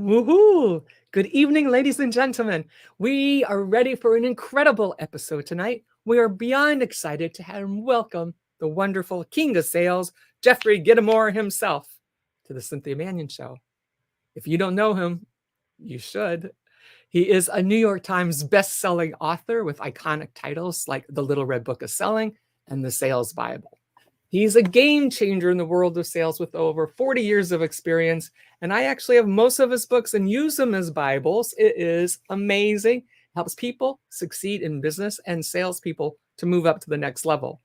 Woohoo! Good evening, ladies and gentlemen. We are ready for an incredible episode tonight. We are beyond excited to have him welcome the wonderful king of sales, Jeffrey Gitomer himself, to the Cynthia Manion Show. If you don't know him, you should. He is a New York Times best-selling author with iconic titles like The Little Red Book of Selling and The Sales Bible. He's a game changer in the world of sales with over 40 years of experience. And I actually have most of his books and use them as Bibles. It is amazing. Helps people succeed in business and salespeople to move up to the next level.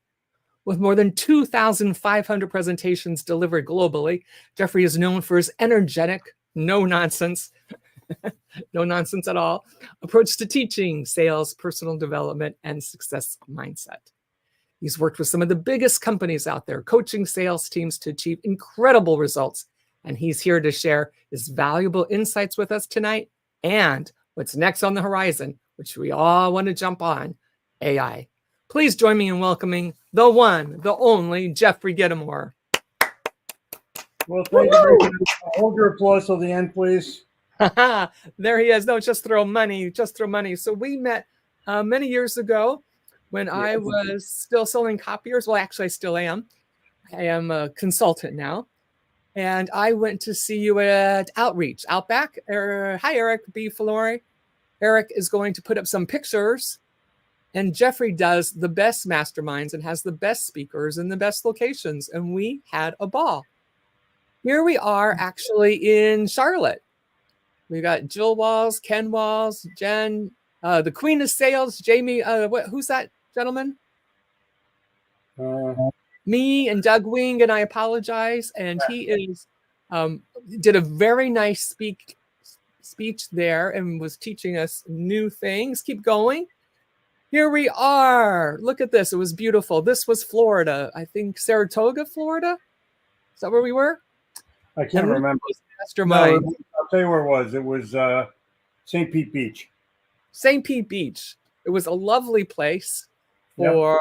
With more than 2,500 presentations delivered globally, Jeffrey is known for his energetic, no nonsense at all, approach to teaching, sales, personal development, and success mindset. He's worked with some of the biggest companies out there, coaching sales teams to achieve incredible results. And he's here to share his valuable insights with us tonight and what's next on the horizon, which we all want to jump on, AI. Please join me in welcoming the one, the only Jeffrey Gitomer. Well, thank you. Hold your applause till the end, please. There he is. No, just throw money. So we met many years ago when I was still selling copiers. Well, actually, I still am. I am a consultant now. And I went to see you at Outreach, Outback. Hi, Eric B. Filori. Eric is going to put up some pictures. And Jeffrey does the best masterminds and has the best speakers in the best locations. And we had a ball. Here we are actually in Charlotte. We got Jill Walls, Ken Walls, Jen, the Queen of Sales, Jamie. Who's that gentleman? Me and Doug Wing, and I apologize. And he is did a very nice speech there and was teaching us new things. Keep going. Here we are. Look at this. It was beautiful. This was Florida. I think Saratoga, Florida. Is that where we were? I can't remember. Mastermind. No, I'll tell you where it was. It was St. Pete Beach. St. Pete Beach. It was a lovely place for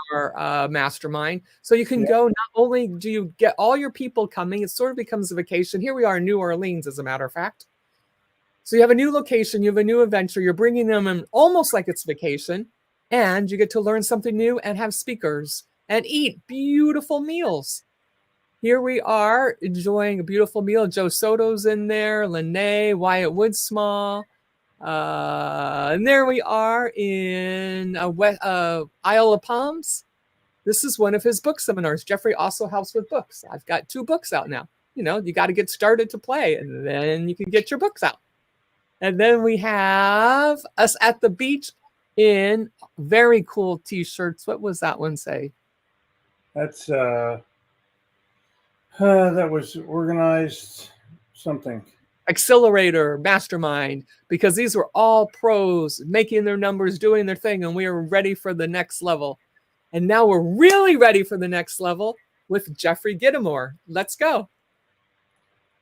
mastermind. So you can go, not only do you get all your people coming, it sort of becomes a vacation. Here we are in New Orleans, as a matter of fact. So you have a new location, you have a new adventure, you're bringing them in almost like it's vacation, and you get to learn something new and have speakers and eat beautiful meals. Here we are enjoying a beautiful meal. Joe Soto's in there, Lene, Wyatt Woodsmall. And there we are in Isle of Palms. This is one of his book seminars. Jeffrey also helps with books. I've got 2 books out now. You know, you got to get started to play, and then you can get your books out. And then we have us at the beach in very cool T-shirts. What was that one say? That's that was organized something. Accelerator, mastermind, because these were all pros making their numbers, doing their thing, and we are ready for the next level. And now we're really ready for the next level with Jeffrey Gitomer. Let's go.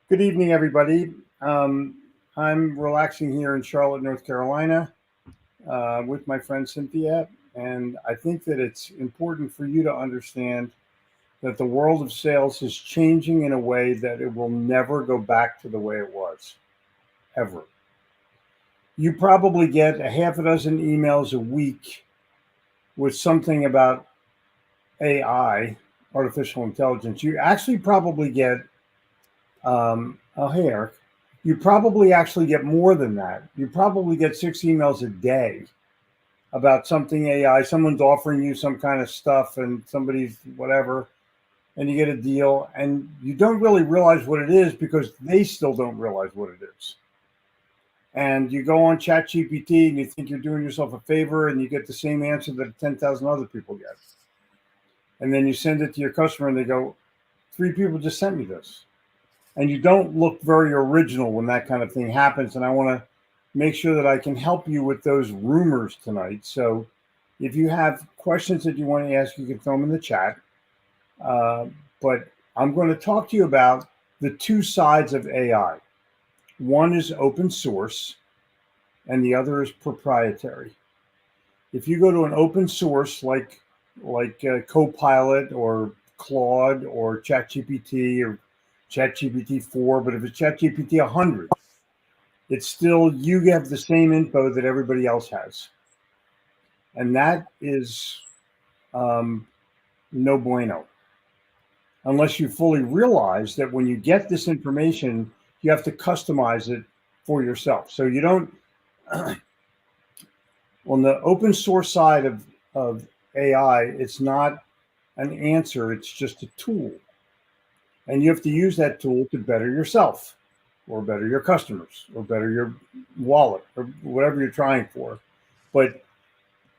Good evening, everybody. I'm relaxing here in Charlotte, North Carolina, with my friend Cynthia, and I think that it's important for you to understand that the world of sales is changing in a way that it will never go back to the way it was, ever. You probably get a half a dozen emails a week with something about AI, artificial intelligence. You actually probably get, hey Eric, you probably actually get more than that. You probably get 6 emails a day about something AI. Someone's offering you some kind of stuff and somebody's whatever, and you get a deal, and you don't really realize what it is because they still don't realize what it is. And you go on ChatGPT and you think you're doing yourself a favor, and you get the same answer that 10,000 other people get. And then you send it to your customer and they go, 3 people just sent me this. And you don't look very original when that kind of thing happens. And I want to make sure that I can help you with those rumors tonight. So if you have questions that you want to ask, you can throw them in the chat. But I'm going to talk to you about the 2 sides of AI. One is open source and the other is proprietary. If you go to an open source like Copilot or Claude or ChatGPT or ChatGPT 4, but if it's ChatGPT 100, it's still, you have the same info that everybody else has. And that is no bueno. Unless you fully realize that when you get this information, you have to customize it for yourself. So you don't, on the open source side of AI, it's not an answer, it's just a tool. And you have to use that tool to better yourself, or better your customers, or better your wallet, or whatever you're trying for. But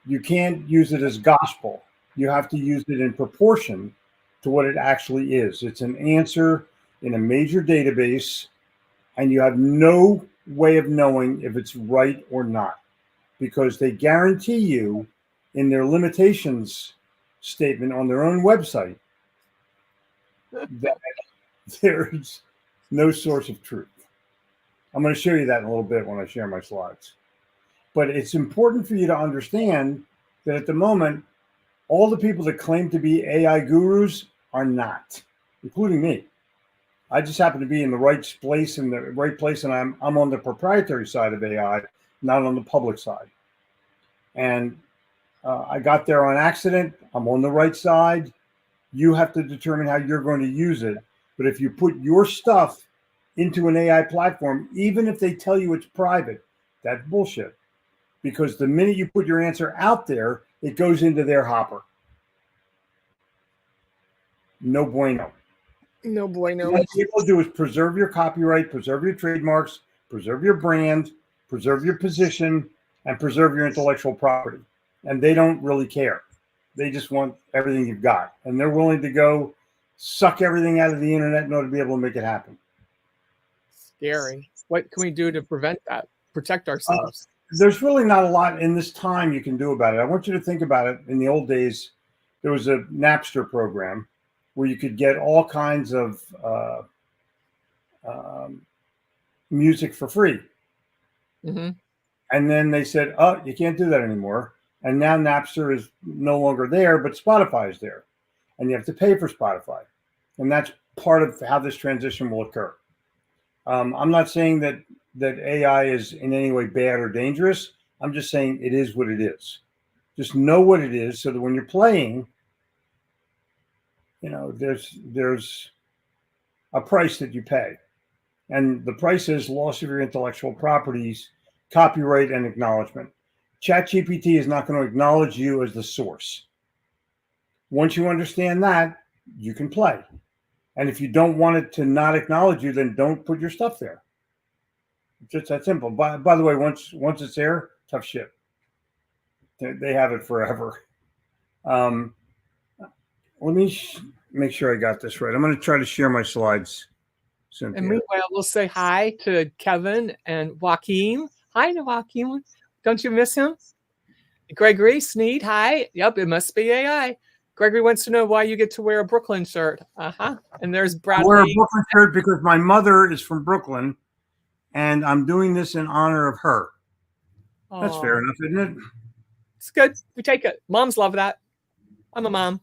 you can't use it as gospel. You have to use it in proportion to what it actually is. It's an answer in a major database, and you have no way of knowing if it's right or not, because they guarantee you in their limitations statement on their own website that there's no source of truth. I'm going to show you that in a little bit when I share my slides. But it's important for you to understand that at the moment, all the people that claim to be AI gurus are not, including me. I just happen to be in the right place, and I'm on the proprietary side of AI, not on the public side. And I got there on accident. I'm on the right side. You have to determine how you're going to use it. But if you put your stuff into an AI platform, even if they tell you it's private, that's bullshit. Because the minute you put your answer out there, it goes into their hopper. No bueno. No bueno. What people do is preserve your copyright, preserve your trademarks, preserve your brand, preserve your position, and preserve your intellectual property. And they don't really care. They just want everything you've got. And they're willing to go suck everything out of the internet in order to be able to make it happen. Scary. What can we do to prevent that? Protect ourselves? There's really not a lot in this time you can do about it. I want you to think about it. In the old days, there was a Napster program where you could get all kinds of music for free. Mm-hmm. And then they said, oh, you can't do that anymore. And now Napster is no longer there, but Spotify is there. And you have to pay for Spotify. And that's part of how this transition will occur. I'm not saying that AI is in any way bad or dangerous. I'm just saying it is what it is. Just know what it is, so that when you're playing, there's a price that you pay. And the price is loss of your intellectual properties, copyright, and acknowledgement. ChatGPT is not going to acknowledge you as the source. Once you understand that, you can play. And if you don't want it to not acknowledge you, then don't put your stuff there. It's just that simple. By the way, once it's there, tough shit. They have it forever. Let me make sure I got this right. I'm going to try to share my slides, Cynthia. And meanwhile, we'll say hi to Kevin and Joaquin. Hi to Joaquin. Don't you miss him? Gregory Sneed, hi. Yep, it must be AI. Gregory wants to know why you get to wear a Brooklyn shirt. And there's Bradley. I wear a Brooklyn shirt because my mother is from Brooklyn, and I'm doing this in honor of her. Aww. That's fair enough, isn't it? It's good. We take it. Moms love that. I'm a mom.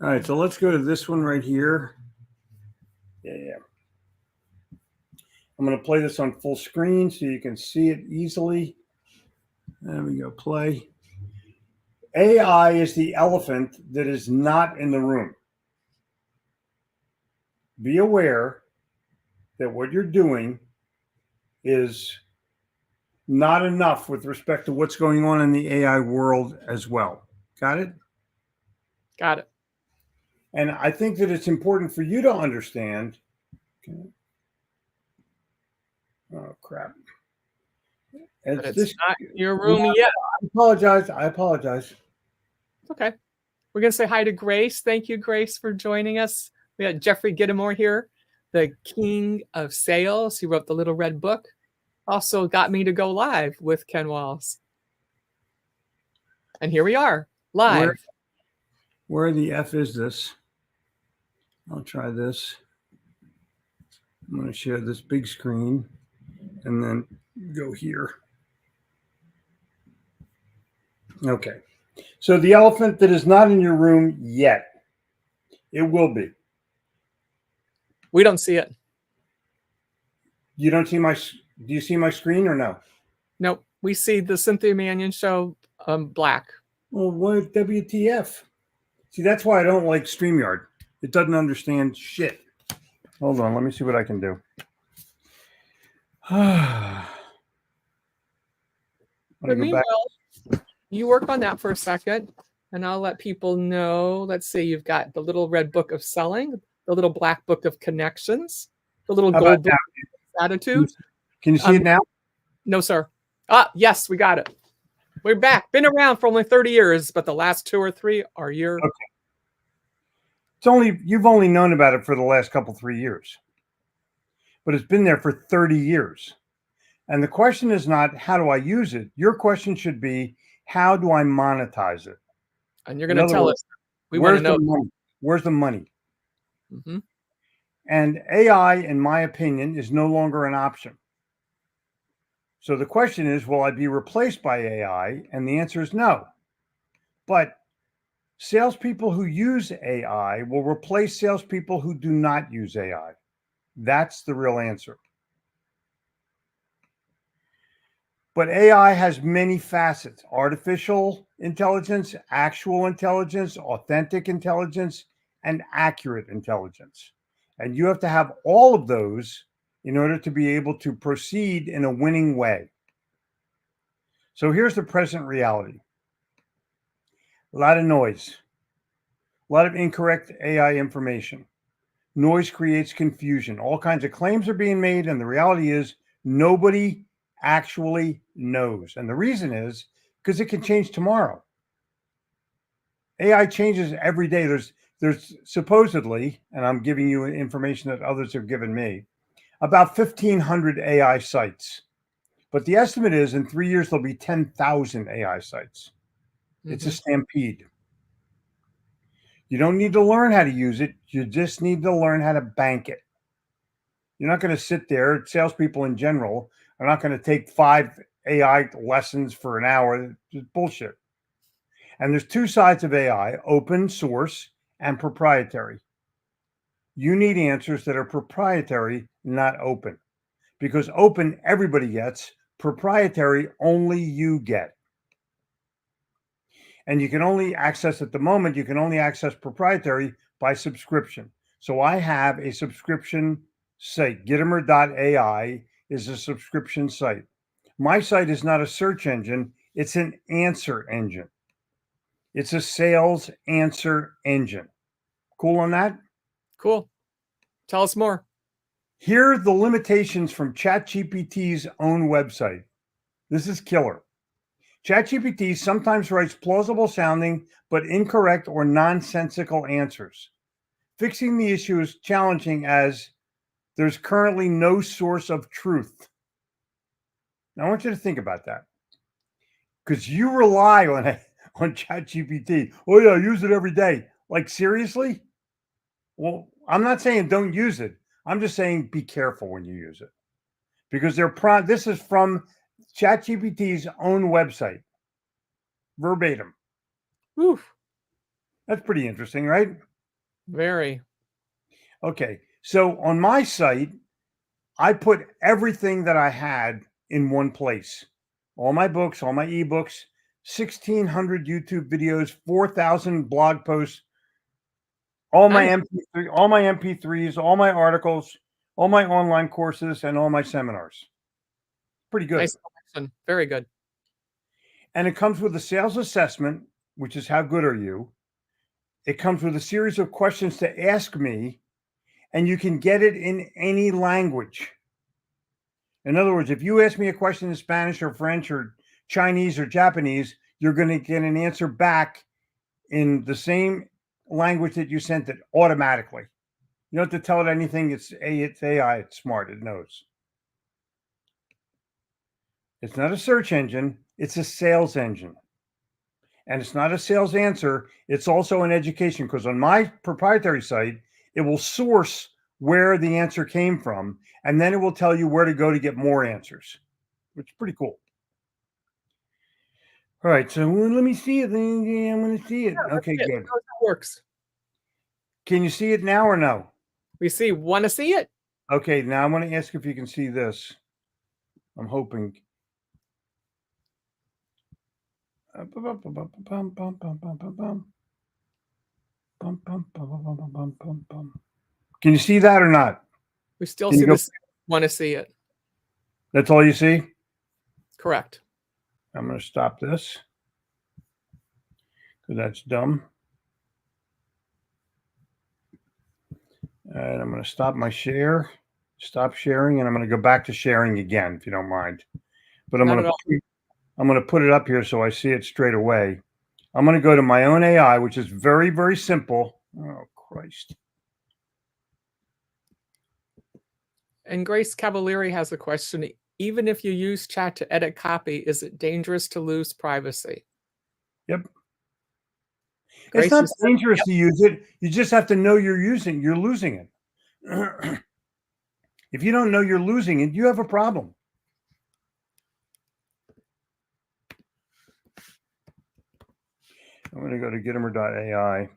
All right, so let's go to this one right here. Yeah. I'm going to play this on full screen so you can see it easily. There we go, play. AI is the elephant that is not in the room. Be aware that what you're doing is not enough with respect to what's going on in the AI world as well. Got it? Got it. And I think that it's important for you to understand. Okay. Oh, crap. It's not your room yet. I apologize. Okay. We're going to say hi to Grace. Thank you, Grace, for joining us. We got Jeffrey Gitomer here, the king of sales. He wrote the Little Red Book. Also got me to go live with Ken Walls. And here we are, live. Where the F is this? I'll try this. I'm going to share this big screen and then go here. Okay. So the elephant that is not in your room yet, it will be. We don't see it. You don't see my, do you see my screen or no? Nope. We see the Cynthia Manion Show black. Well, what WTF? See, that's why I don't like StreamYard. It doesn't understand shit. Hold on, let me see what I can do. But meanwhile, you work on that for a second, and I'll let people know. Let's see, you've got the little red book of selling, the little black book of connections, the little gold book of attitude. Can you see it now? No, sir. Yes, we got it. We're back. Been around for only 30 years, but the last 2 or 3 are your. Okay. You've only known about it for the last 3 years, but it's been there for 30 years. And the question is not, how do I use it? Your question should be, how do I monetize it? And you're going to tell us. We want to know. Where's the money? Mm-hmm. And AI, in my opinion, is no longer an option. So the question is, will I be replaced by AI? And the answer is no. But salespeople who use AI will replace salespeople who do not use AI. That's the real answer. But AI has many facets: artificial intelligence, actual intelligence, authentic intelligence, and accurate intelligence. And you have to have all of those in order to be able to proceed in a winning way. So here's the present reality. A lot of noise, a lot of incorrect AI information. Noise creates confusion. All kinds of claims are being made, and the reality is nobody actually knows. And the reason is because it can change tomorrow. AI changes every day. There's supposedly, and I'm giving you information that others have given me, about 1,500 AI sites. But the estimate is in 3 years, there'll be 10,000 AI sites. Mm-hmm. It's a stampede. You don't need to learn how to use it. You just need to learn how to bank it. You're not going to sit there. Salespeople in general are not going to take 5 AI lessons for an hour. It's bullshit. And there's 2 sides of AI: open source and proprietary. You need answers that are proprietary, not open. Because open, everybody gets. Proprietary, only you get. And you can only access, at the moment, you can only access proprietary by subscription. So I have a subscription site. Gitomer.ai is a subscription site. My site is not a search engine. It's an answer engine. It's a sales answer engine. Cool on that? Cool. Tell us more. Here are the limitations from ChatGPT's own website. This is killer. ChatGPT sometimes writes plausible sounding but incorrect or nonsensical answers. Fixing the issue is challenging as there's currently no source of truth. Now, I want you to think about that, because you rely on ChatGPT. Oh yeah, I use it every day. Like, seriously? Well, I'm not saying don't use it. I'm just saying be careful when you use it, because this is from ChatGPT's own website, verbatim. Oof. That's pretty interesting, right? Very. Okay, so on my site, I put everything that I had in one place. All my books, all my ebooks, 1,600 YouTube videos, 4,000 blog posts, all my MP3s, all my articles, all my online courses, and all my seminars. Pretty good. Nice selection. Very good. And it comes with a sales assessment, which is how good are you? It comes with a series of questions to ask me, and you can get it in any language. In other words, if you ask me a question in Spanish or French or Chinese or Japanese, you're going to get an answer back in the same language that you sent it automatically. You don't have to tell it anything. It's AI. It's smart. It knows. It's not a search engine. It's a sales engine. And it's not a sales answer. It's also an education, because on my proprietary site, it will source where the answer came from, and then it will tell you where to go to get more answers, which is pretty cool. All right, so let me see it. Yeah, I'm going to see it. Yeah, okay, good. How it works. Can you see it now or no? We see. Want to see it? Okay, now I want to ask if you can see this. I'm hoping. Can you see that or not? We still Can see you go? this. Want to see it? That's all you see? Correct. I'm going to stop this because that's dumb. And I'm going to stop my share, stop sharing, and I'm going to go back to sharing again, if you don't mind. But I'm Not going at all. to put it up here so I see it straight away. I'm going to go to my own AI, which is very, very simple. Oh, Christ. And Grace Cavalieri has a question. Even if you use chat to edit copy, is it dangerous to lose privacy? Yep. Grace, It's not you said- dangerous yep. to use it. You just have to know you're losing it. If you don't know you're losing it, you have a problem. I'm going to go to Gitomer.ai.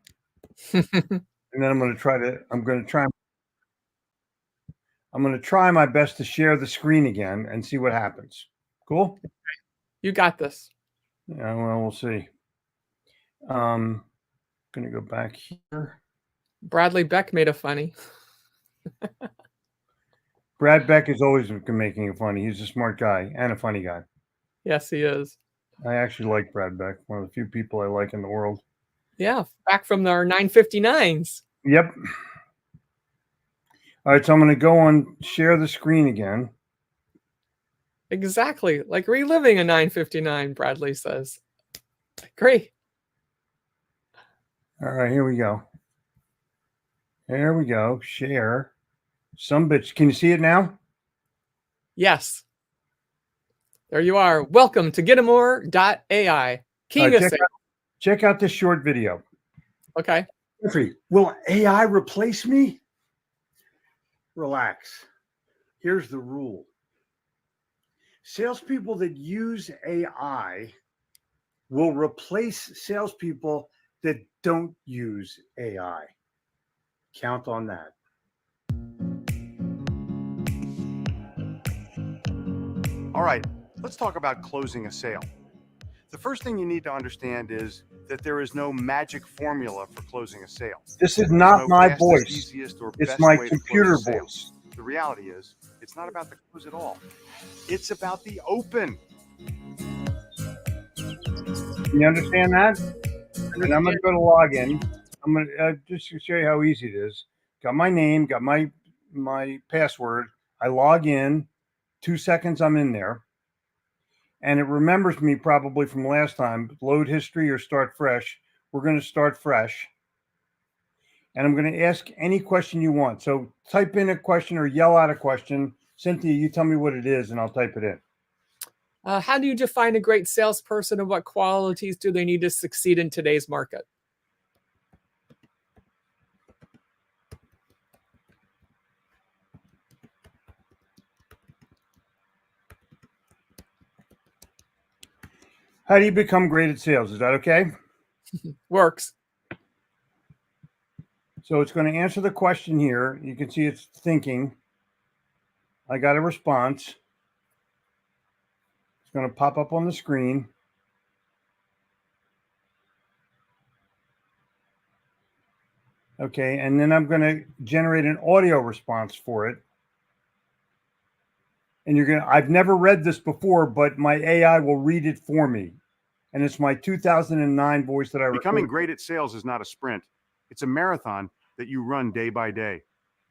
And then I'm going to try my best to share the screen again and see what happens. Cool? You got this. Yeah, well, we'll see. Going to go back here. Bradley Beck made a funny. Brad Beck is always making it funny. He's a smart guy and a funny guy. Yes, he is. I actually like Brad Beck. One of the few people I like in the world. Yeah, back from our 959s. Yep. All right, so I'm going to go on share the screen again. Exactly. Like reliving a 959, Bradley says. Great. All right, here we go. There we go. Share. Some bitch. Can you see it now? Yes. There you are. Welcome to Gitamore.ai. King of sales. Check out this short video. Okay. Jeffrey, will AI replace me? Relax. Here's the rule. Salespeople that use AI will replace salespeople that don't use AI. Count on that. All right, let's talk about closing a sale. The first thing you need to understand is that there is no magic formula for closing a sale. This is not my fastest, voice. easiest, or It's best my way to computer close a sale. voice. The reality is, it's not about the close at all. It's about the open. You understand that? And I'm going to go to login. I'm going to just to show you how easy it is. Got my name, got my password. I log in. 2 seconds, I'm in there. And it remembers me probably from last time. Load history or start fresh. We're going to start fresh. And I'm going to ask any question you want. So type in a question or yell out a question. Cynthia, you tell me what it is and I'll type it in. How do you define a great salesperson and what qualities do they need to succeed in today's market? How do you become great at sales? Is that okay? Works. So it's going to answer the question here. You can see it's thinking. I got a response. It's going to pop up on the screen. Okay, and then I'm going to generate an audio response for it. And I've never read this before, but my AI will read it for me. And it's my 2009 voice that I Becoming recorded. great at sales is not a sprint. It's a marathon that you run day by day.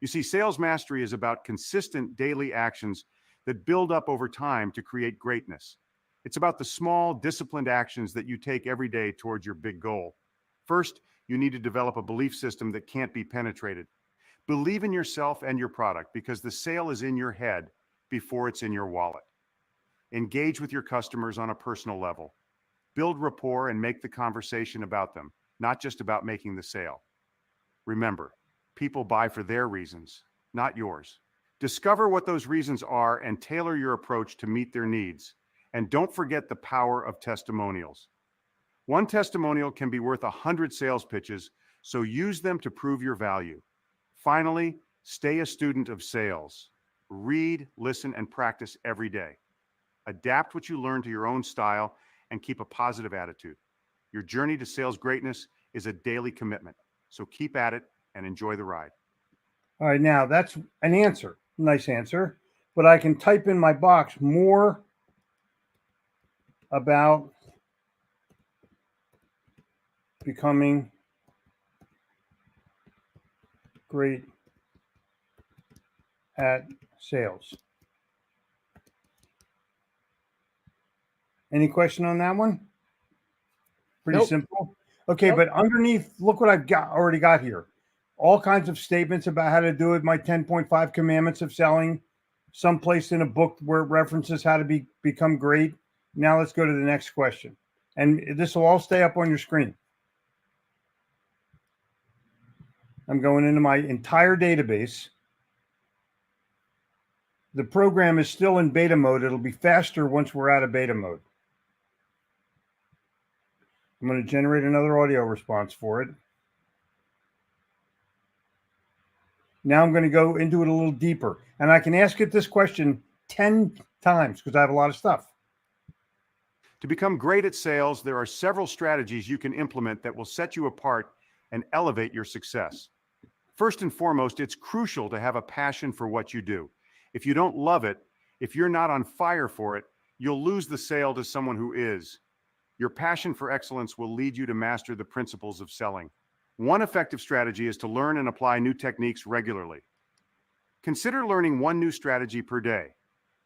You see, sales mastery is about consistent daily actions that build up over time to create greatness. It's about the small, disciplined actions that you take every day towards your big goal. First, you need to develop a belief system that can't be penetrated. Believe in yourself and your product because the sale is in your head before it's in your wallet. Engage with your customers on a personal level. Build rapport and make the conversation about them, not just about making the sale. Remember, people buy for their reasons, not yours. Discover what those reasons are and tailor your approach to meet their needs. And don't forget the power of testimonials. One testimonial can be worth 100 sales pitches, so use them to prove your value. Finally, Stay a student of sales. Read, listen, and practice every day. Adapt what you learn to your own style and keep a positive attitude. Your journey to sales greatness is a daily commitment. So keep at it and enjoy the ride. All right, now that's an answer. Nice answer. But I can type in my box more about becoming great at sales. Any question on that one? Pretty Nope. simple. Okay, Nope. but underneath, look what I've already got here. All kinds of statements about how to do it. My 10.5 commandments of selling, someplace in a book where it references how to become great. Now let's go to the next question. And this will all stay up on your screen. I'm going into my entire database. The program is still in beta mode. It'll be faster once we're out of beta mode. I'm going to generate another audio response for it. Now I'm going to go into it a little deeper. And I can ask it this question 10 times because I have a lot of stuff. To become great at sales, there are several strategies you can implement that will set you apart and elevate your success. First and foremost, it's crucial to have a passion for what you do. If you don't love it, if you're not on fire for it, you'll lose the sale to someone who is. Your passion for excellence will lead you to master the principles of selling. One effective strategy is to learn and apply new techniques regularly. Consider learning one new strategy per day.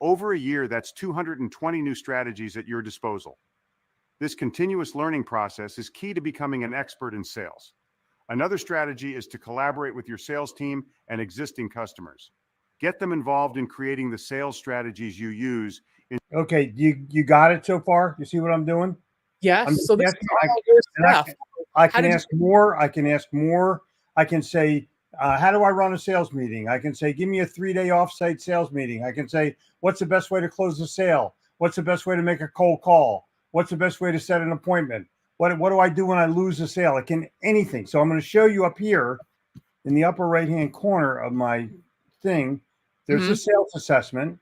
Over a year, that's 220 new strategies at your disposal. This continuous learning process is key to becoming an expert in sales. Another strategy is to collaborate with your sales team and existing customers. Get them involved in creating the sales strategies you use. Okay, you got it so far? You see what I'm doing? Yes. So this is all your stuff. I can ask more. I can ask more. I can say, how do I run a sales meeting? I can say, give me a 3-day offsite sales meeting. I can say, what's the best way to close a sale? What's the best way to make a cold call? What's the best way to set an appointment? What do I do when I lose a sale? It can anything. So I'm going to show you up here in the upper right-hand corner of my thing. There's a sales assessment,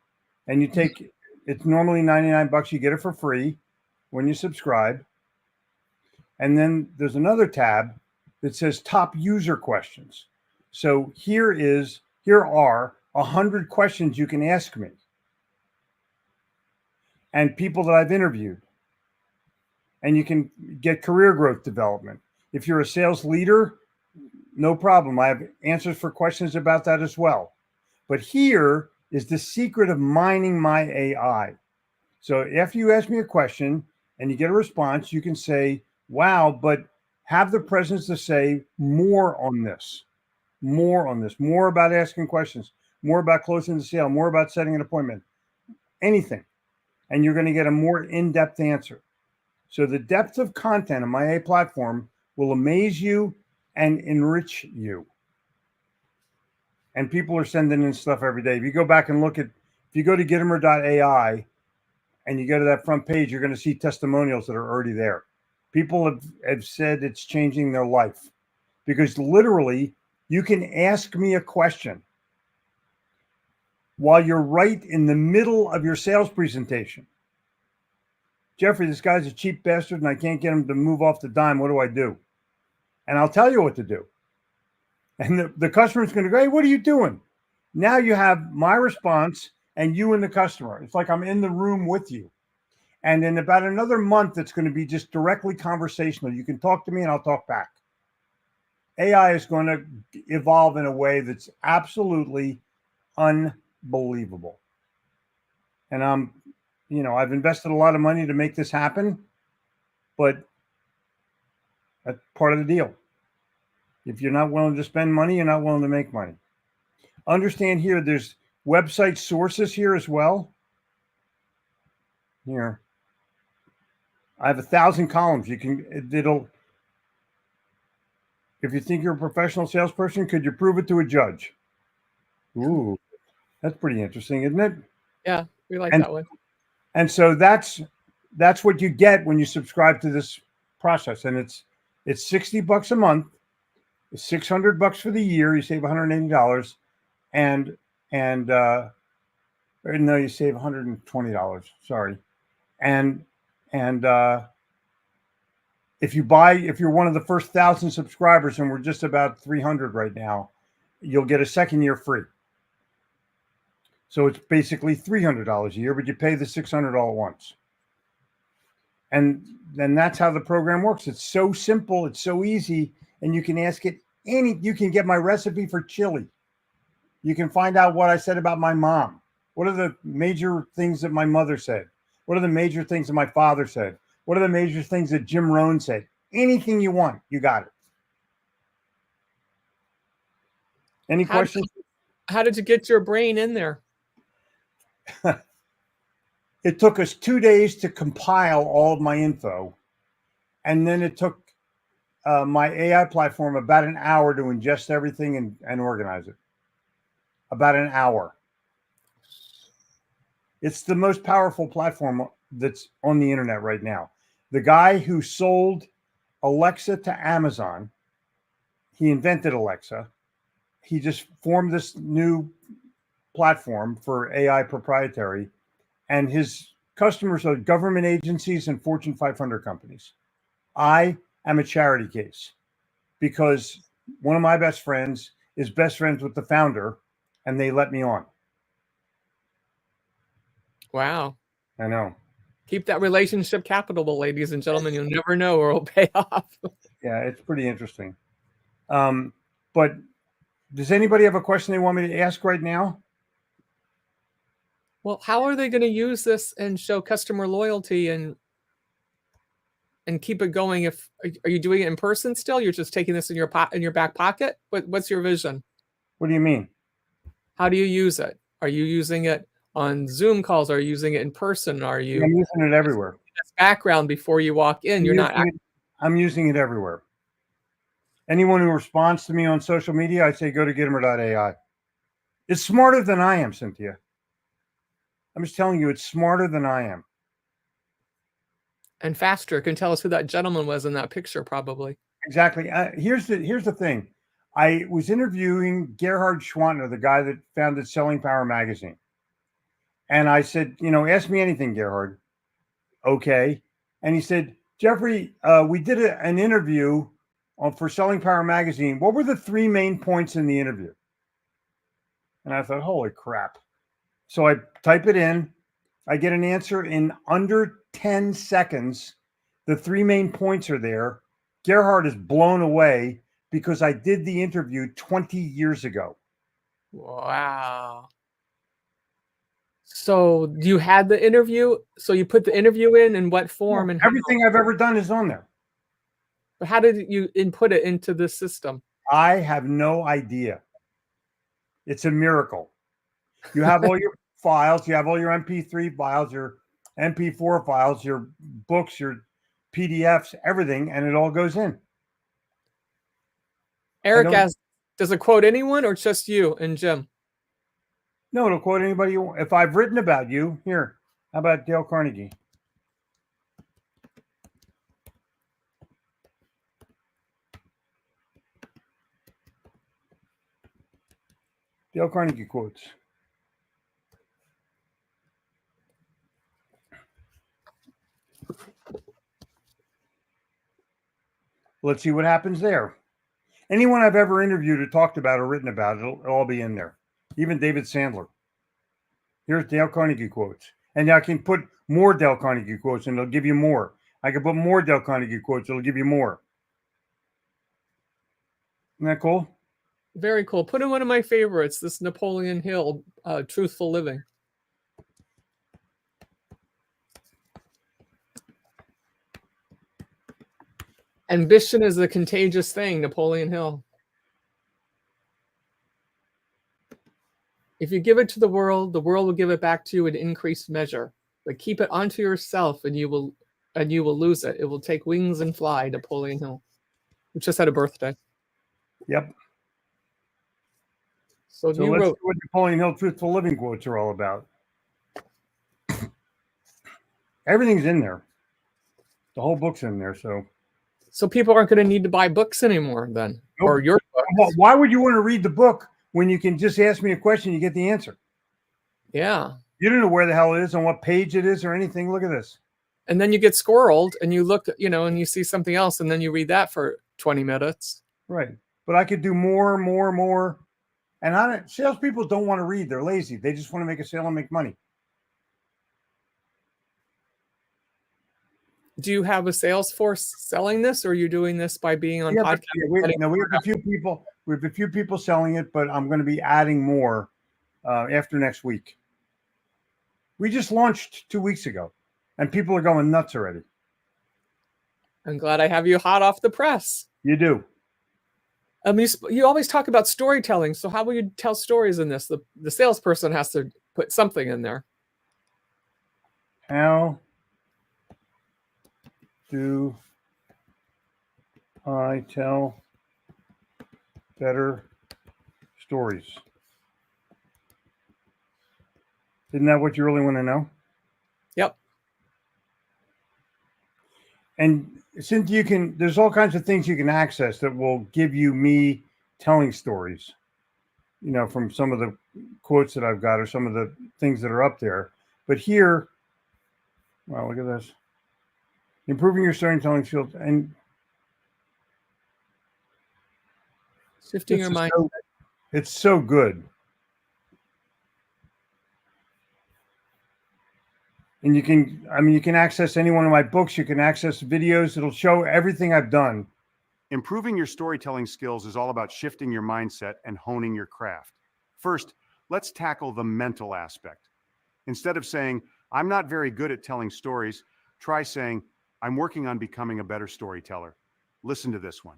and you take, it's normally $99. You get it for free when you subscribe. And then there's another tab that says top user questions. So here are 100 questions you can ask me and people that I've interviewed. And you can get career growth development. If you're a sales leader, no problem. I have answers for questions about that as well. But here is the secret of mining my AI. So after you ask me a question and you get a response, you can say, wow, but have the presence to say more on this, more about asking questions, more about closing the sale, more about setting an appointment, anything. And you're going to get a more in-depth answer. So the depth of content on my AI platform will amaze you and enrich you. And people are sending in stuff every day. If you go back and look at, if you go to Gitomer.ai and you go to that front page, you're going to see testimonials that are already there. People have said it's changing their life because literally you can ask me a question while you're right in the middle of your sales presentation. Jeffrey, this guy's a cheap bastard and I can't get him to move off the dime. What do I do? And I'll tell you what to do. And the customer's going to go, hey, what are you doing? Now you have my response and you and the customer. It's like I'm in the room with you. And in about another month, it's going to be just directly conversational. You can talk to me and I'll talk back. AI is going to evolve in a way that's absolutely unbelievable. And I've invested a lot of money to make this happen, but that's part of the deal. If you're not willing to spend money, you're not willing to make money. Understand here, there's website sources here as well. Here. I have 1,000 columns. If you think you're a professional salesperson, could you prove it to a judge? Ooh, that's pretty interesting, isn't it? Yeah, we like that one. And so that's what you get when you subscribe to this process. And it's $60 a month, it's $600 for the year. You save $180. and no, you save $120. Sorry, and if you're one of the first 1,000 subscribers, and we're just about 300 right now, you'll get a second year free. So it's basically $300 a year, but you pay the $600 all at once. And then that's how the program works. It's so simple, it's so easy, and you can ask it you can get my recipe for chili. You can find out what I said about my mom. What are the major things that my mother said? What are the major things that my father said? What are the major things that Jim Rohn said? Anything you want, you got it. Any questions? How did you get your brain in there? It took us 2 days to compile all of my info. And then it took my AI platform about an hour to ingest everything and organize it. About an hour. It's the most powerful platform that's on the internet right now. The guy who sold Alexa to Amazon, he invented Alexa. He just formed this new platform for AI proprietary, and his customers are government agencies and Fortune 500 companies. I am a charity case because one of my best friends is best friends with the founder, and they let me on. Wow. I know. Keep that relationship capital, ladies and gentlemen. You'll never know where it'll pay off. Yeah, it's pretty interesting. But does anybody have a question they want me to ask right now? Well, how are they going to use this and show customer loyalty and keep it going? Are you doing it in person still? You're just taking this in your back pocket? What's your vision? What do you mean? How do you use it? Are you using it on Zoom calls? Are you using it in person? Are you? I'm using it everywhere. Background before you walk in. I'm using it everywhere. Anyone who responds to me on social media, I say go to Gitomer.ai. It's smarter than I am, Cynthia. I'm just telling you, it's smarter than I am. And faster. It can tell us who that gentleman was in that picture, probably. Exactly. Here's the thing. I was interviewing Gerhard Schwantner, the guy that founded Selling Power magazine. And I said, ask me anything, Gerhard. Okay. And he said, Jeffrey, we did an interview for Selling Power magazine. What were the 3 main points in the interview? And I thought, holy crap. So I type it in. I get an answer in under 10 seconds. The 3 main points are there. Gerhard is blown away because I did the interview 20 years ago. Wow. So you had the interview. So you put the interview in what form? Yeah, and everything I've ever done is on there. But how did you input it into the system? I have no idea. It's a miracle. You have all your files. You have all your MP3 files, your MP4 files, your books, your PDFs, everything, and it all goes in. Eric asks, does it quote anyone or just you and Jim? No, it'll quote anybody you want. If I've written about you, here, how about Dale Carnegie? Dale Carnegie quotes. Let's see what happens there. Anyone I've ever interviewed or talked about or written about, it'll all be in there. Even David Sandler. Here's Dale Carnegie quotes. And I can put more Dale Carnegie quotes and it'll give you more. I can put more Dale Carnegie quotes, it'll give you more. Isn't that cool? Very cool. Put in one of my favorites, this Napoleon Hill, Truthful Living. Ambition is a contagious thing, Napoleon Hill. If you give it to the world will give it back to you in increased measure. But keep it onto yourself and you will lose it. It will take wings and fly, Napoleon Hill. We just had a birthday. Yep. So let's see what Napoleon Hill Truthful Living quotes are all about. Everything's in there. The whole book's in there, so people aren't going to need to buy books anymore then. Nope. Or your books. Why would you want to read the book when you can just ask me a question, you get the answer. Yeah. You don't know where the hell it is, on what page it is or anything. Look at this. And then you get squirreled and you look, and you see something else and then you read that for 20 minutes. Right. But I could do more. And salespeople don't want to read. They're lazy. They just want to make a sale and make money. Do you have a sales force selling this, or are you doing this by being on podcast? We have a few people. We have a few people selling it, but I'm going to be adding more after next week. We just launched 2 weeks ago, and people are going nuts already. I'm glad I have you hot off the press. You do. You always talk about storytelling. So how will you tell stories in this? The salesperson has to put something in there. How do I tell better stories? Isn't that what you really want to know? Yep. And since there's all kinds of things you can access that will give you me telling stories, from some of the quotes that I've got or some of the things that are up there. But here, wow, look at this. Improving your storytelling skills and Shifting your mind. It's so good. And you can access any one of my books. You can access videos. It'll show everything I've done. Improving your storytelling skills is all about shifting your mindset and honing your craft. First, let's tackle the mental aspect. Instead of saying, I'm not very good at telling stories, try saying, I'm working on becoming a better storyteller. Listen to this one.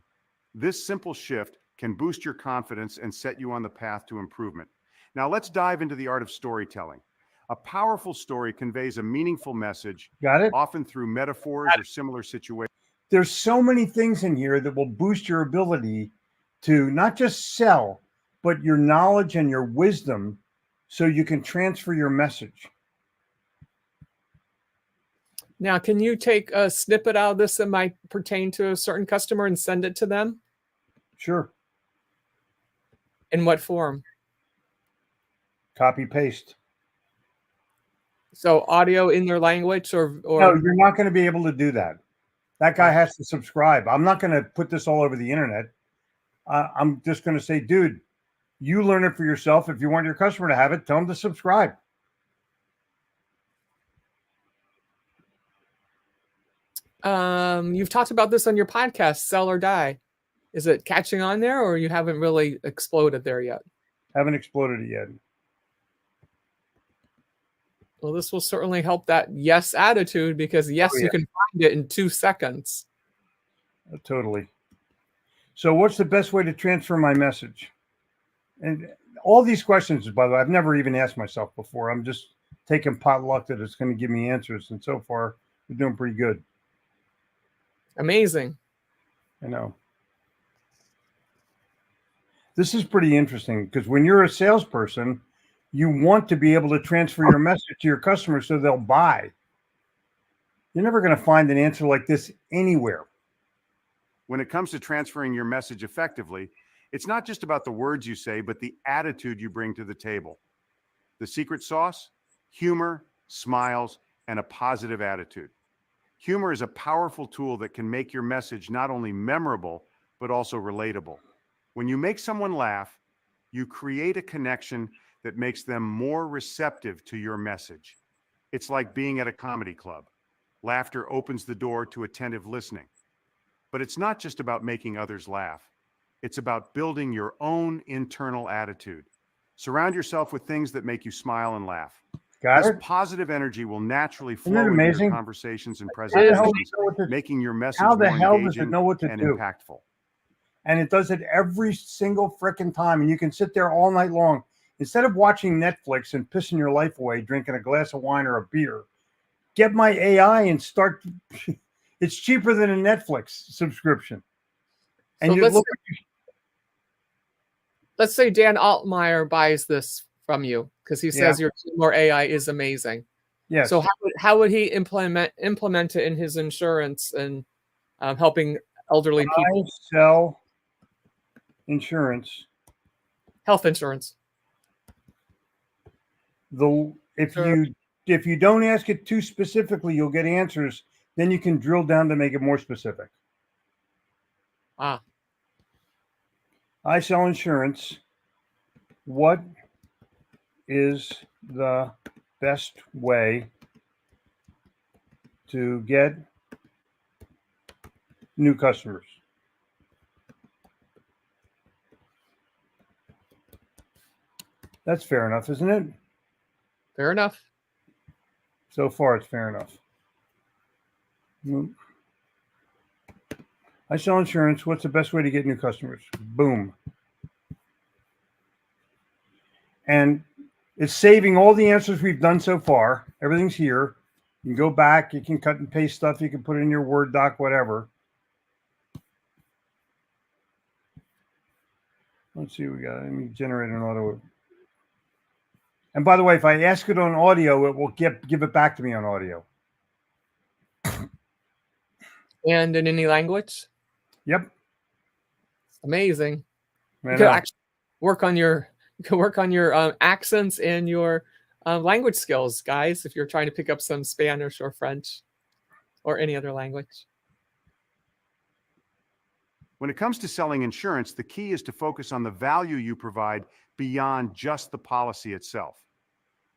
This simple shift can boost your confidence and set you on the path to improvement. Now let's dive into the art of storytelling. A powerful story conveys a meaningful message, Got it? often through metaphors or similar situations. There's so many things in here that will boost your ability to not just sell, but your knowledge and your wisdom so you can transfer your message. Now, can you take a snippet out of this that might pertain to a certain customer and send it to them? Sure. In what form? Copy paste. So audio in their language or No, you're not going to be able to do that. That guy has to subscribe. I'm not going to put this all over the internet. I'm just going to say, dude, you learn it for yourself. If you want your customer to have it, tell them to subscribe. You've talked about this on your podcast, Sell or Die. Is it catching on there, or you haven't really exploded there yet? Haven't exploded it yet. Well, this will certainly help that yes attitude, because yes, you can find it in 2 seconds. Totally. So what's the best way to transfer my message? And all these questions, by the way, I've never even asked myself before. I'm just taking pot luck that it's going to give me answers. And so far, we're doing pretty good. Amazing. I know. This is pretty interesting because when you're a salesperson, you want to be able to transfer your message to your customers so they'll buy. You're never going to find an answer like this anywhere. When it comes to transferring your message effectively, it's not just about the words you say, but the attitude you bring to the table. The secret sauce? Humor, smiles, and a positive attitude. Humor is a powerful tool that can make your message not only memorable, but also relatable. When you make someone laugh, you create a connection that makes them more receptive to your message. It's like being at a comedy club. Laughter opens the door to attentive listening. But it's not just about making others laugh. It's about building your own internal attitude. Surround yourself with things that make you smile and laugh. This positive energy will naturally flow into your conversations and presentations, making your message more engaging and impactful. And it does it every single frickin' time. And you can sit there all night long. Instead of watching Netflix and pissing your life away, drinking a glass of wine or a beer, get my AI and start. It's cheaper than a Netflix subscription. And so let's say Dan Altmeyer buys this from you because he says your more AI is amazing. Yeah. So how would he implement it in his insurance and helping elderly people? I sell insurance Health insurance. If you don't ask it too specifically, you'll get answers. Then you can drill down to make it more specific. Ah. I sell insurance. What is the best way to get new customers? That's fair enough, isn't it? Fair enough. So far, it's fair enough. I sell insurance. What's the best way to get new customers? Boom. And it's saving all the answers we've done so far. Everything's here. You can go back. You can cut and paste stuff. You can put it in your Word doc, whatever. Let's see what we got. Let me generate an audio. And by the way, if I ask it on audio, it will give it back to me on audio. And in any language? Yep. Amazing. You could actually work on your accents and your language skills, guys, if you're trying to pick up some Spanish or French or any other language. When it comes to selling insurance, the key is to focus on the value you provide beyond just the policy itself.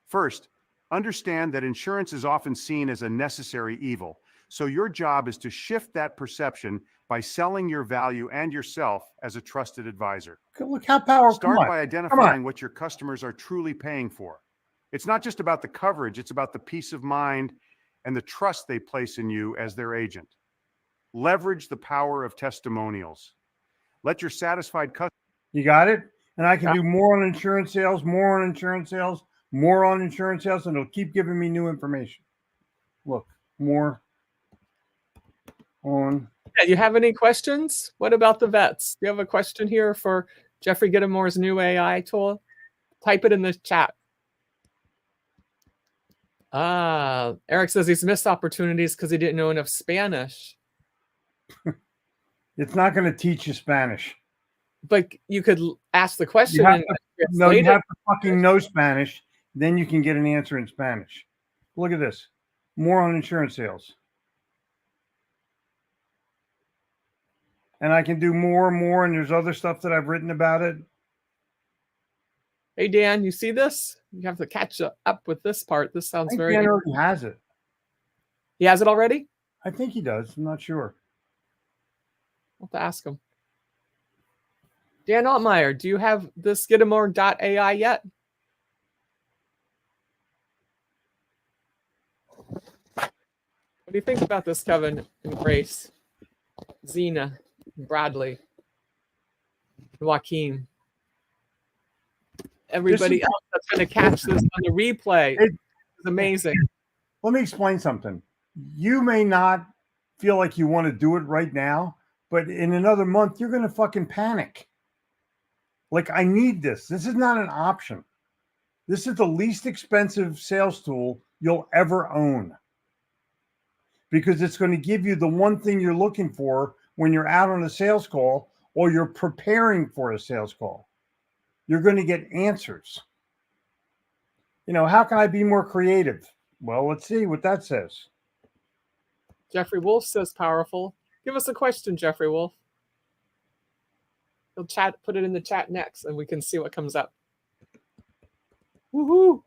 First, understand that insurance is often seen as a necessary evil. So your job is to shift that perception by selling your value and yourself as a trusted advisor. Look how powerful. Start by identifying what your customers are truly paying for. It's not just about the coverage, it's about the peace of mind and the trust they place in you as their agent. Leverage the power of testimonials. Let your satisfied customer. You got it? And I can do more on insurance sales, more on insurance sales, more on insurance sales, and it'll keep giving me new information. Look, more on. Yeah, you have any questions? What about the vets? Do you have a question here for Jeffrey Gitomer's new AI tool? Type it in the chat. Eric says he's missed opportunities because he didn't know enough Spanish. It's not going to teach you Spanish. But you could ask the question. You have to fucking know Spanish. Then you can get an answer in Spanish. Look at this. More on insurance sales. And I can do more and more. And there's other stuff that I've written about it. Hey, Dan, you see this? You have to catch up with this part. This sounds very. Dan already has it. He has it already? I think he does. I'm not sure. I'll have to ask him. Dan Altmeyer, do you have this Gitomer.ai yet? What do you think about this, Kevin and Grace, Zena, Bradley, Joaquin? Everybody else that's going to catch this on the replay is amazing. Let me explain something. You may not feel like you want to do it right now, but in another month, you're going to fucking panic. Like, I need this. This is not an option. This is the least expensive sales tool you'll ever own, because it's going to give you the one thing you're looking for when you're out on a sales call or you're preparing for a sales call. You're going to get answers. You know, how can I be more creative? Well, let's see what that says. Jeffrey Wolf says powerful. Give us a question, Jeffrey Wolf. He'll put it in the chat next, and we can see what comes up. Woohoo!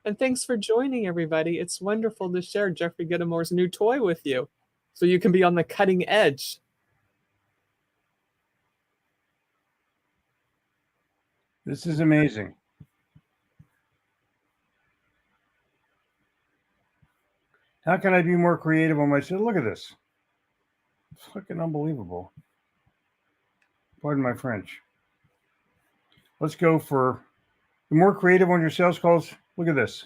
And thanks for joining, everybody. It's wonderful to share Jeffrey Gitomer's new toy with you, so you can be on the cutting edge. This is amazing. How can I be more creative on my show? Look at this. It's fucking unbelievable. Pardon my French. Let's go for the more creative on your sales calls. Look at this.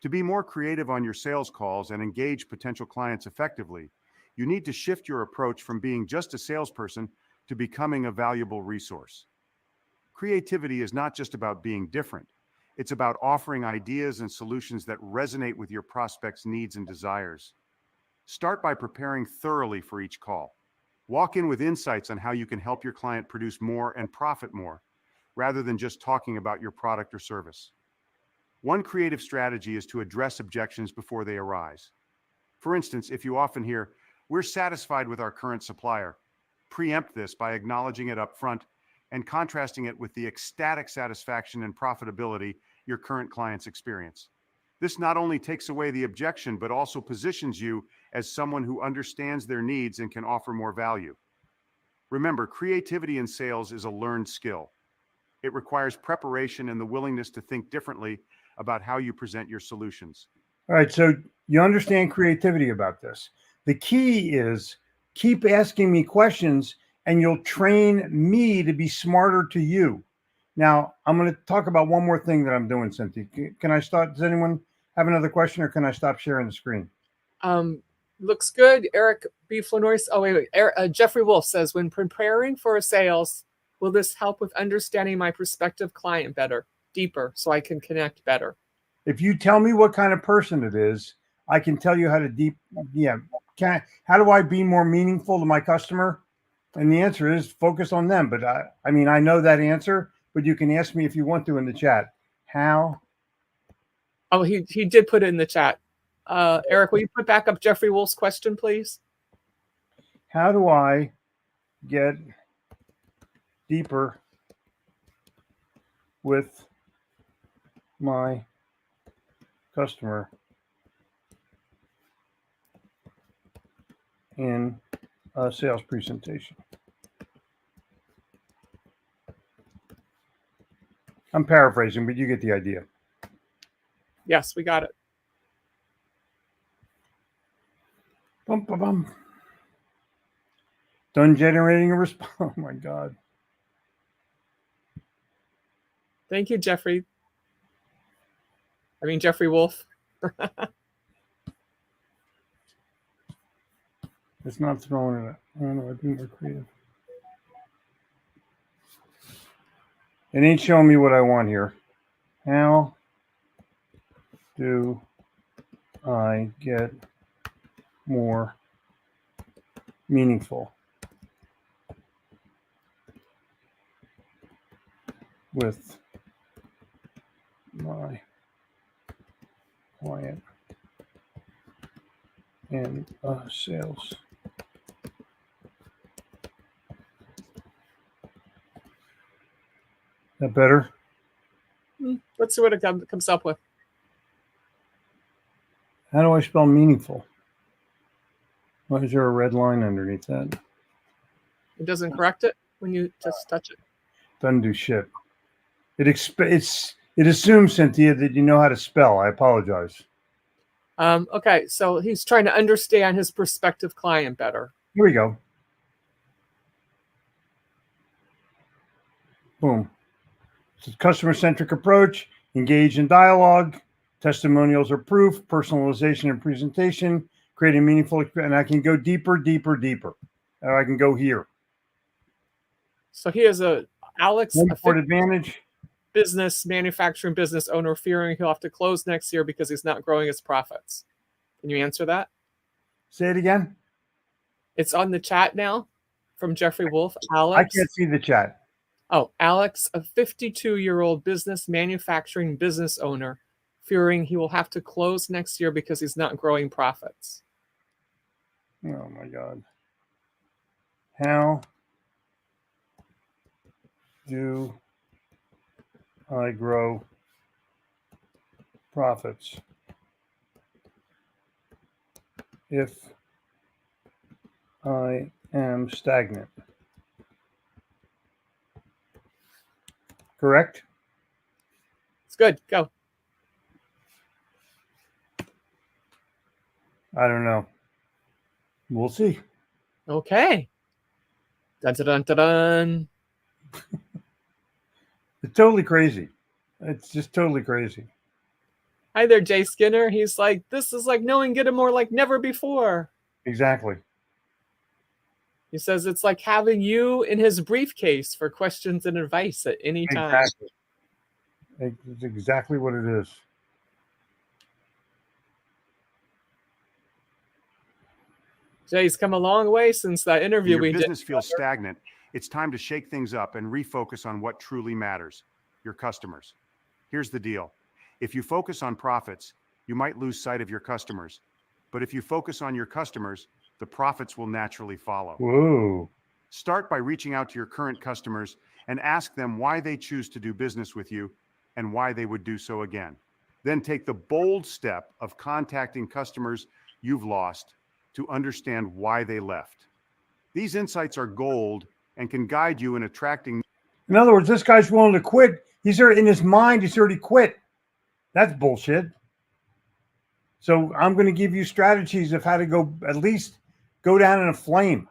To be more creative on your sales calls and engage potential clients effectively, you need to shift your approach from being just a salesperson to becoming a valuable resource. Creativity is not just about being different. It's about offering ideas and solutions that resonate with your prospects' needs and desires. Start by preparing thoroughly for each call. Walk in with insights on how you can help your client produce more and profit more, rather than just talking about your product or service. One creative strategy is to address objections before they arise. For instance, if you often hear, "We're satisfied with our current supplier," preempt this by acknowledging it up front and contrasting it with the ecstatic satisfaction and profitability your current clients experience. This not only takes away the objection, but also positions you as someone who understands their needs and can offer more value. Remember, creativity in sales is a learned skill. It requires preparation and the willingness to think differently about how you present your solutions. All right, so you understand creativity about this. The key is keep asking me questions and you'll train me to be smarter to you. Now, I'm going to talk about one more thing that I'm doing, Cynthia. Can I start? Does anyone have another question, or can I stop sharing the screen? Looks good. Eric B. Flanois. Oh, wait. Jeffrey Wolf says, when preparing for a sales, will this help with understanding my prospective client better, deeper, so I can connect better? If you tell me what kind of person it is, I can tell you how to how do I be more meaningful to my customer? And the answer is focus on them. But I mean, I know that answer, but you can ask me if you want to in the chat. How? Oh, he did put it in the chat. Eric, will you put back up Jeffrey Wolf's question, please? How do I get deeper with my customer in a sales presentation? I'm paraphrasing, but you get the idea. Yes, we got it. Bum, bum, bum. Done generating a response. Oh my God. Thank you, Jeffrey. Jeffrey Wolf. It's not throwing it. I don't know. I think we're creative. It ain't showing me what I want here. How do I get more meaningful with my client in sales? That better? Let's see what it comes up with. How do I spell meaningful? Why is there a red line underneath that? It doesn't correct it when you just touch it. Doesn't do shit. It assumes, Cynthia, that you know how to spell. I apologize. Okay, so he's trying to understand his prospective client better. Here we go. Boom. It's a customer-centric approach, engage in dialogue, testimonials are proof, personalization and presentation, creating meaningful, and I can go deeper, deeper, deeper. I can go So here's Alex, Import advantage. Manufacturing business owner, fearing he'll have to close next year because he's not growing his profits. Can you answer that? Say it again. It's on the chat now from Jeffrey Wolf. Alex. I can't see the chat. Oh, Alex, a 52-year-old manufacturing business owner, fearing he will have to close next year because he's not growing profits. Oh my God. How do I grow profits if I am stagnant? Correct? It's good. Go. I don't know. We'll see. Okay. Dun, dun, dun, dun, dun. It's totally crazy. It's just totally crazy. Hi there, Jay Skinner. He's like, this is like knowing Gitomer like never before. Exactly. He says it's like having you in his briefcase for questions and advice at any time. Exactly. It's exactly what it is. Jay's come a long way since that interview When we your did. business feels stagnant, it's time to shake things up and refocus on what truly matters, your customers. Here's the deal. If you focus on profits, you might lose sight of your customers. But if you focus on your customers, the profits will naturally follow. Whoa. Start by reaching out to your current customers and ask them why they choose to do business with you and why they would do so again. Then take the bold step of contacting customers you've lost to understand why they left. These insights are gold and can guide you in attracting. In other words, this guy's willing to quit. He's already in his mind, he's already quit. That's bullshit. So I'm going to give you strategies of how to go, at least go down in a flame.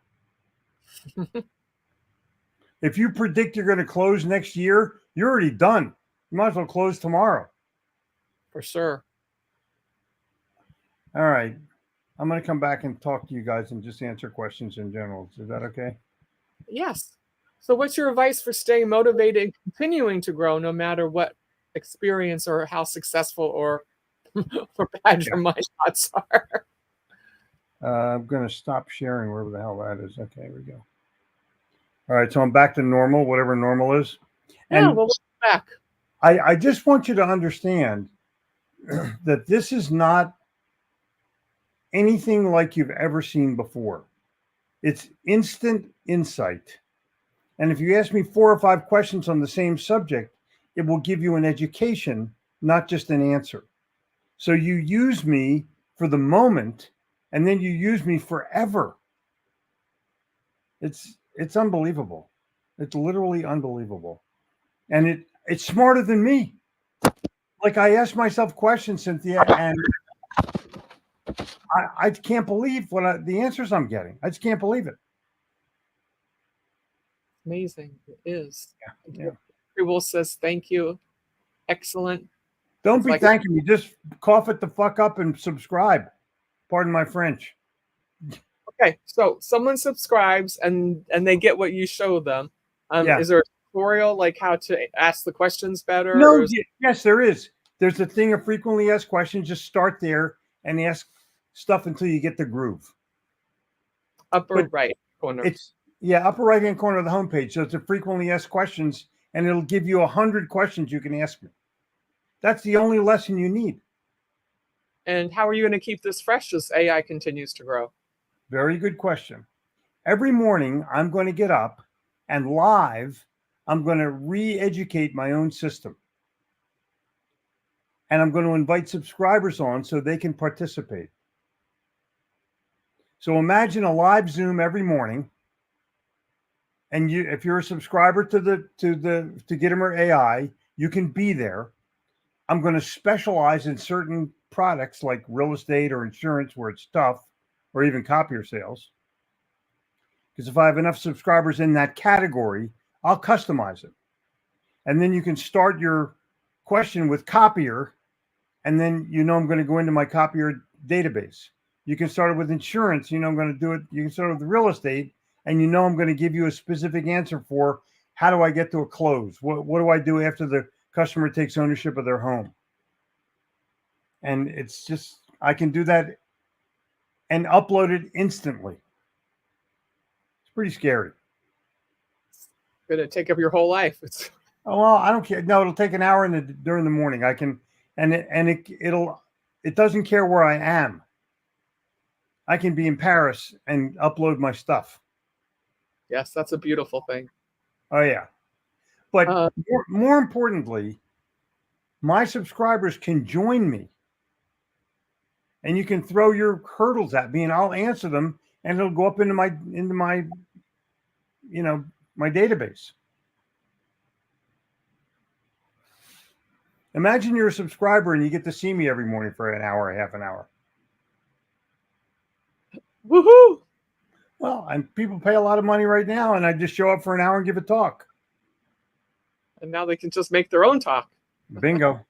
If you predict you're going to close next year, you're already done. You might as well close tomorrow. For sure. All right. I'm going to come back and talk to you guys and just answer questions in general. Is that okay? Yes. So what's your advice for staying motivated and continuing to grow no matter what experience or how successful or bad your my thoughts are? I'm going to stop sharing wherever the hell that is. Okay, here we go. All right, so I'm back to normal, whatever normal is. Yeah, And well, we're back. I just want you to understand that this is not anything like you've ever seen before. It's instant insight. And if you ask me 4 or 5 questions on the same subject, it will give you an education, not just an answer. So you use me for the moment, and then you use me forever. It's unbelievable. It's literally unbelievable. And it's smarter than me. Like, I ask myself questions, Cynthia, and I can't believe the answers I'm getting. I just can't believe it. Amazing. It is. Yeah. Will says thank you. Excellent. Don't be thanking me. Just cough it the fuck up and subscribe. Pardon my French. Okay, so someone subscribes and they get what you show them. Is there a tutorial like how to ask the questions better? No, yes, there is. There's a thing of frequently asked questions. Just start there and ask stuff until you get the groove. Upper right corner. Upper right hand corner of the homepage. So it's a frequently asked questions, and it'll give you 100 questions you can ask me. That's the only lesson you need. And how are you going to keep this fresh as AI continues to grow? Very good question. Every morning, I'm going to get up and live, I'm going to re-educate my own system. And I'm going to invite subscribers on so they can participate. So imagine a live Zoom every morning. And if you're a subscriber to Gitomer AI, you can be there. I'm going to specialize in certain products like real estate or insurance where it's tough, or even copier sales. Because if I have enough subscribers in that category, I'll customize it. And then you can start your question with copier, and then I'm going to go into my copier database. You can start it with insurance, I'm going to do it. You can start with real estate, and I'm going to give you a specific answer for how do I get to a close? What do I do after the customer takes ownership of their home? And it's just, I can do that and upload it instantly. It's pretty scary. It's going to take up your whole life. Well, I don't care. No, it'll take an hour during the morning. I can, it doesn't care where I am. I can be in Paris and upload my stuff. Yes, that's a beautiful thing. Oh yeah. But more importantly, my subscribers can join me. And you can throw your hurdles at me and I'll answer them, and it'll go up into my my database. Imagine you're a subscriber and you get to see me every morning for an hour, half an hour. Woohoo! Well, and people pay a lot of money right now, and I just show up for an hour and give a talk. And now they can just make their own talk. Bingo.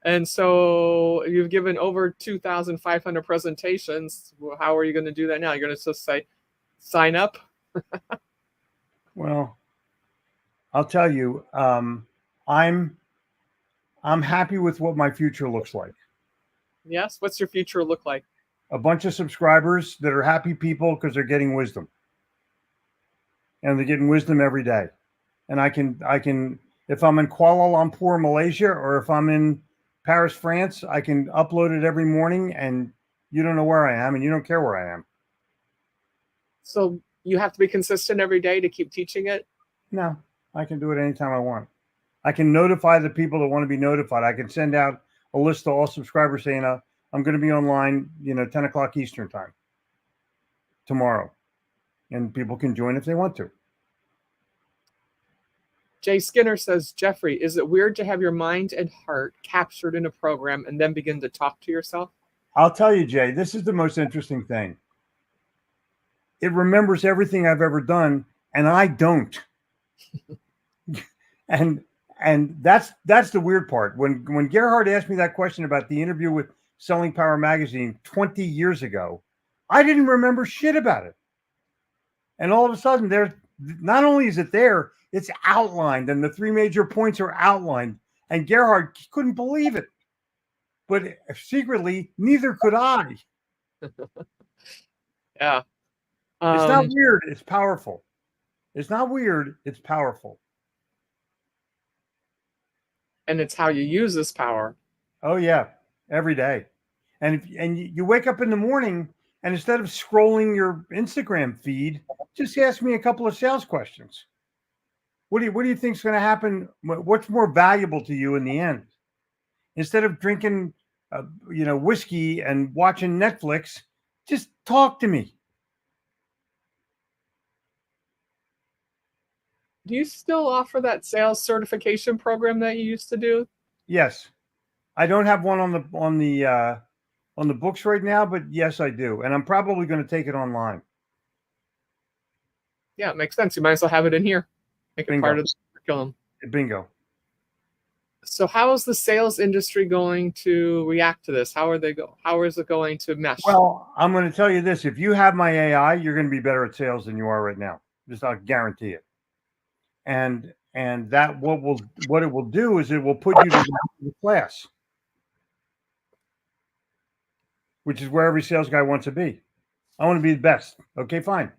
And so you've given over 2,500 presentations. Well, how are you going to do that now? You're going to just say, sign up? Well, I'll tell you, I'm happy with what my future looks like. Yes. What's your future look like? A bunch of subscribers that are happy people because they're getting wisdom, and they're getting wisdom every day. And I can, if I'm in Kuala Lumpur, Malaysia, or if I'm in Paris, France, I can upload it every morning, and you don't know where I am, and you don't care where I am. So you have to be consistent every day to keep teaching it? No, I can do it anytime I want. I can notify the people that want to be notified. I can send out a list to all subscribers saying, I'm going to be online, 10 o'clock Eastern time tomorrow. And people can join if they want to. Jay Skinner says, Jeffrey, is it weird to have your mind and heart captured in a program and then begin to talk to yourself? I'll tell you, Jay, this is the most interesting thing. It remembers everything I've ever done, and I don't. and that's the weird part. When Gerhard asked me that question about the interview with Selling Power Magazine 20 years ago, I didn't remember shit about it. And all of a sudden, not only is it there, it's outlined, and the three major points are outlined. And Gerhard couldn't believe it. But secretly, neither could I. Yeah. It's not weird. It's powerful. It's not weird. It's powerful. And it's how you use this power. Oh, yeah. Every day. And you wake up in the morning, and instead of scrolling your Instagram feed, just ask me a couple of sales questions. What do you think is going to happen? What's more valuable to you in the end? Instead of drinking, whiskey and watching Netflix, just talk to me. Do you still offer that sales certification program that you used to do? Yes. I don't have one on the books right now, but yes, I do. And I'm probably going to take it online. Yeah, it makes sense. You might as well have it in here. Make it part of the curriculum. Bingo. So how is the sales industry going to react to this? How is it going to mesh? Well, I'm going to tell you this. If you have my AI, you're going to be better at sales than you are right now. I'll guarantee it. And that what it will do is it will put you to the class, which is where every sales guy wants to be. I want to be the best. Okay, fine.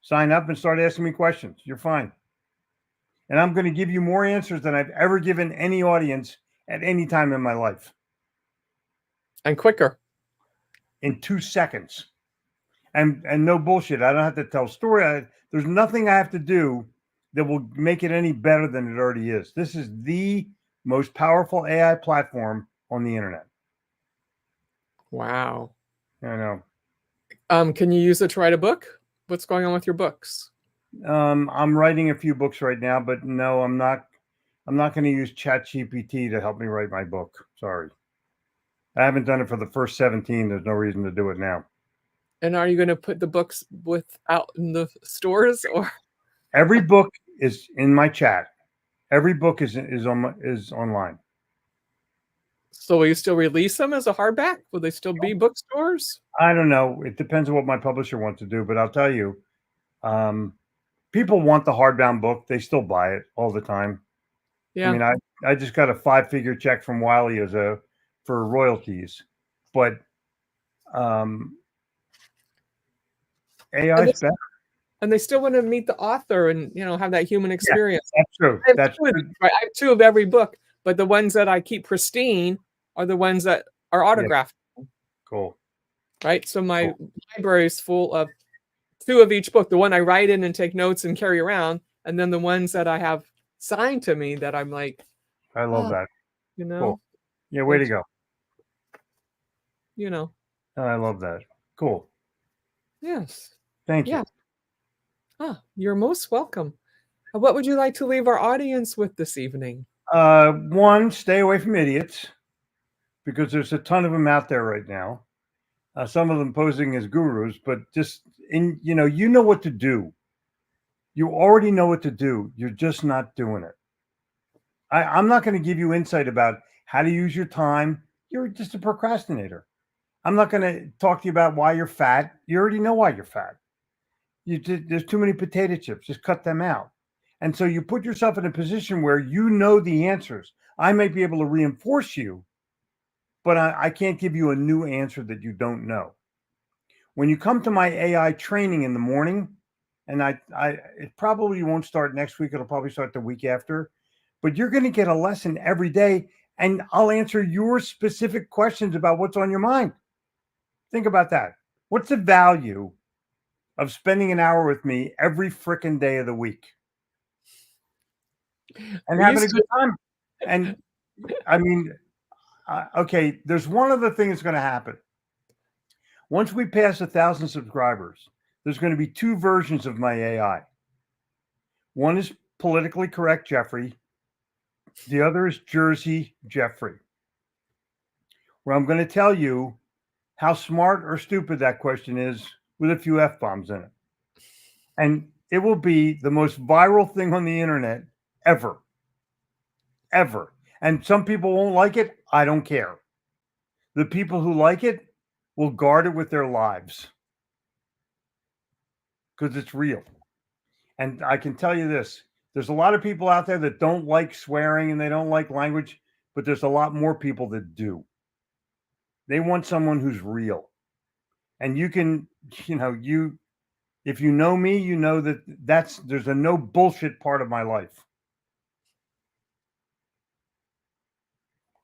Sign up and start asking me questions. You're fine. And I'm going to give you more answers than I've ever given any audience at any time in my life. And quicker. In 2 seconds. And no bullshit. I don't have to tell story. There's nothing I have to do that will make it any better than it already is. This is the most powerful AI platform on the internet. Wow. I know. Can you use it to write a book? What's going on with your books? I'm writing a few books right now, but no, I'm not going to use ChatGPT to help me write my book. Sorry. I haven't done it for the first 17. There's no reason to do it now. And are you going to put the books out in the stores, or? Every book is in my chat. Every book is online. So will you still release them as a hardback? Will they still be bookstores? I don't know. It depends on what my publisher wants to do, but I'll tell you, people want the hardbound book. They still buy it all the time. Yeah. I mean, I just got a 5-figure check from Wiley for royalties, but AI is better. And they still want to meet the author and have that human experience. Yeah, that's true. That's true. I have 2 of every book, but the ones that I keep pristine are the ones that are autographed. Yeah. Cool. Right. So my library is full of 2 of each book. The one I write in and take notes and carry around, and then the ones that I have signed to me that I'm like, I love that. Cool. Yeah, way to go. I love that. Cool. Yes. Thank you. You're most welcome. What would you like to leave our audience with this evening? 1, stay away from idiots, because there's a ton of them out there right now. Some of them posing as gurus, but just you know what to do. You already know what to do. You're just not doing it. I'm not going to give you insight about how to use your time. You're just a procrastinator. I'm not going to talk to you about why you're fat. You already know why you're fat. There's too many potato chips. Just cut them out. And so you put yourself in a position where you know the answers. I might be able to reinforce you, but I can't give you a new answer that you don't know. When you come to my AI training in the morning, and it probably won't start next week. It'll probably start the week after, but you're going to get a lesson every day, and I'll answer your specific questions about what's on your mind. Think about that. What's the value of spending an hour with me every frickin' day of the week and having a good time? And I mean, okay, there's one other thing that's going to happen. Once we pass 1,000 subscribers, there's going to be two versions of my AI. One is politically correct Jeffrey. The other is Jersey Jeffrey, where I'm going to tell you how smart or stupid that question is with a few F-bombs in it. And it will be the most viral thing on the internet ever. Ever. And some people won't like it. I don't care. The people who like it will guard it with their lives because it's real. And I can tell you this, there's a lot of people out there that don't like swearing and they don't like language, but there's a lot more people that do. They want someone who's real. And you can, if you know me, you know that there's a no bullshit part of my life.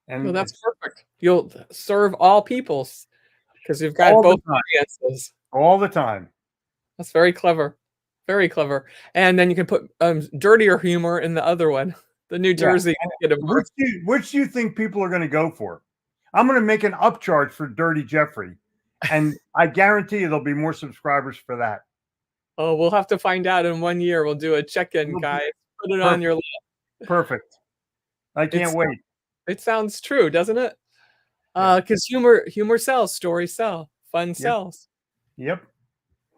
And well, that's perfect. You'll serve all peoples because you've got both audiences all the time. That's very clever. Very clever. And then you can put dirtier humor in the other one, the New Jersey. Yeah. Which do you think people are going to go for? I'm going to make an upcharge for Dirty Jeffrey, and I guarantee you there'll be more subscribers for that. Oh, we'll have to find out in 1 year. We'll do a check-in, guys. Put it on your list. Perfect. I can't wait. It sounds true, doesn't it? Because humor sells, stories sell, fun sells. Yep.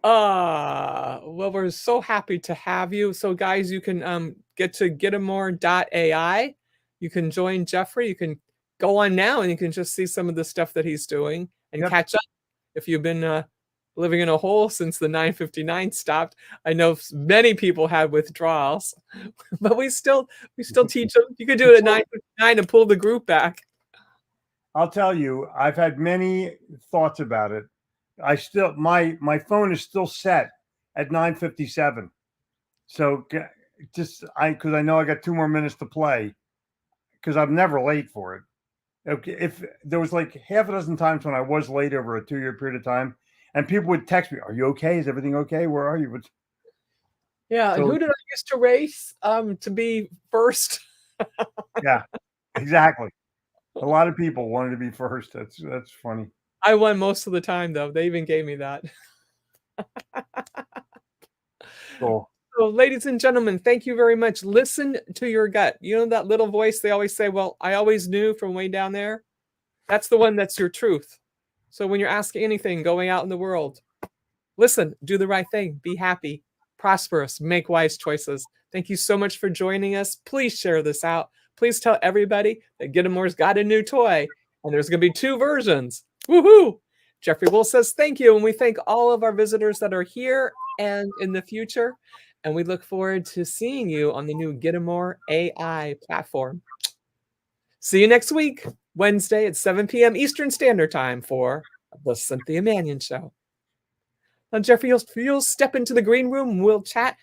Well, we're so happy to have you. So guys, you can get to Gitomer.ai. You can join Jeffrey. You can go on now and you can just see some of the stuff that he's doing and catch up if you've been living in a hole since the 959 stopped. I know many people had withdrawals, but we still teach them. You could do it at 959 and pull the group back. I'll tell you, I've had many thoughts about it. I still my phone is still set at 9:57. So because I know I got 2 more minutes to play because I'm never late for it. Okay, if there was like half a dozen times when I was late over a 2-year period of time, and people would text me, "Are you okay? Is everything okay? Where are you?" Yeah, and who did I used to race to be first? Yeah, exactly. A lot of people wanted to be first. That's funny. I won most of the time, though. They even gave me that. Cool. So, ladies and gentlemen, thank you very much. Listen to your gut. You know that little voice they always say, well, I always knew from way down there? That's the one that's your truth. So when you're asking anything going out in the world, listen, do the right thing, be happy, prosperous, make wise choices. Thank you so much for joining us. Please share this out. Please tell everybody that Gitomer's got a new toy, and there's going to be 2 versions. Woohoo! Jeffrey Will says thank you, and we thank all of our visitors that are here and in the future, and we look forward to seeing you on the new Gitomer AI platform. See you next week, Wednesday at 7 p.m. Eastern Standard Time for the Cynthia Manion Show. Now, Jeffrey, you'll step into the green room. We'll chat.